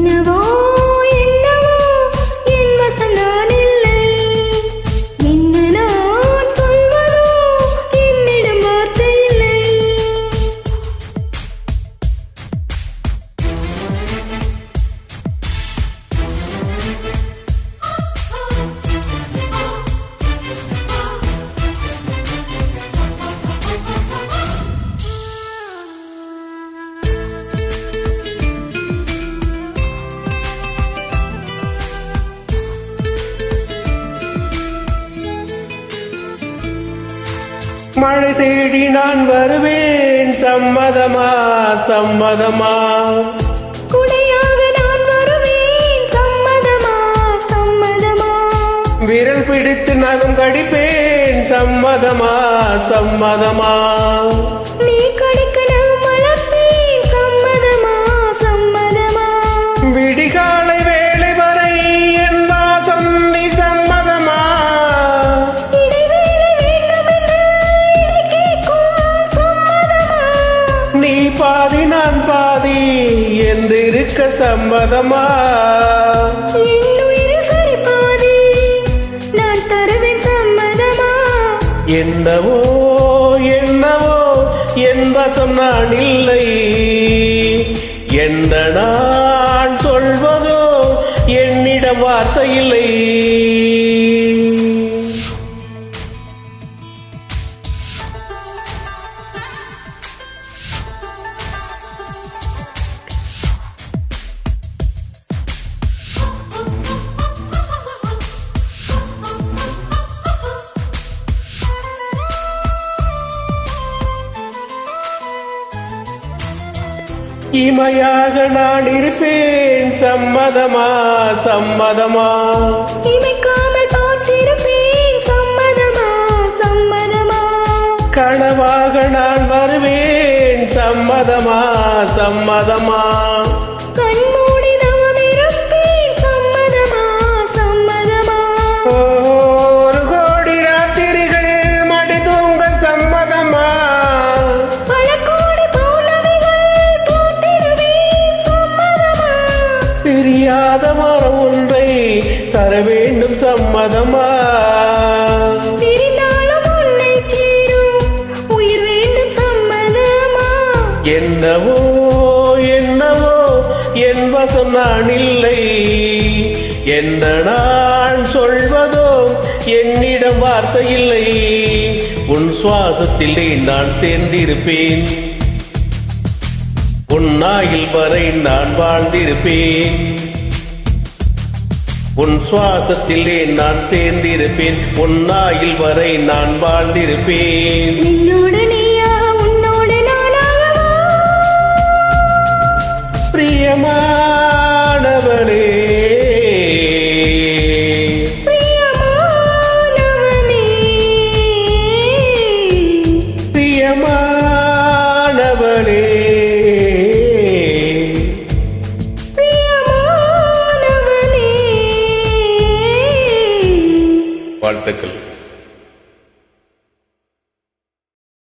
என்னவோ என்னவோ என் வசம் நான் இல்லை. என்ன நான் சொல்வதோ என்னிடம் வார்த்தை இல்லை. மழை தேடி நான் வருவேன், சம்மதமா சம்மதமா? குடையாக நான் வருவேன், சம்மதமா சம்மதமா? விரல் பிடித்து நகம் கடிப்பேன், சம்மதமா சம்மதமா? நீ கடிக்க நான் மலர்ப்பேன், சம்மதமா சம்மதமா? விடிகாலை வேளை வரை என் வாசம் நீ சம்மதமா? நீ பாதி நான் பாதி என்று இருக்க சம்மதமா? நான் தருவேன் சம்மதமா? என்னவோ என்னவோ என் வசம் நான் இல்லை. என்ன நான் சொல்வதோ என்னிடம் வார்த்தை இல்லை. இமையாக நான் இருப்பேன், சம்மதமா சம்மதமா? இமைக்காமல் பார்த்திருப்பேன், சம்மதமா சம்மதமா? கனவாக நான் வருவேன், சம்மதமா சம்மதமா? கண்மூடி நான் இருப்பேன், சம்மதமா சம்மதமா? ஒரு கோடி ராத்திரிகள் மடி தூங்க சம்மதமா? பல கோடி பௌர்ணமிகள் பூத்திருவேன், சம்மதமா? பிரியாத மரம் ஒன்றை தர வேண்டும், சம்மதமா? பிரிந்தாலும் உன்னை சேரும் உயிர் வேண்டும், சம்மதமா? என்னவோ என்னவோ என் வசம் நான் இல்லை. என்ன நான் சொல்வதோ என்னிடம் வார்த்தை இல்லை. உன் சுவாசத்திலே நான் சேர்ந்திருப்பேன், உன் ஆயுள் வரை நான் வாழ்ந்திருப்பேன். உன் சுவாசத்திலே நான் சேர்ந்திருப்பேன், உன் ஆயுள் வரை நான் வாழ்ந்திருப்பேன். என்னோடு நீயா, உன்னோடு நானாகவா? பிரியமானவளே, பிரியமானவனே, பிரியமானவளே,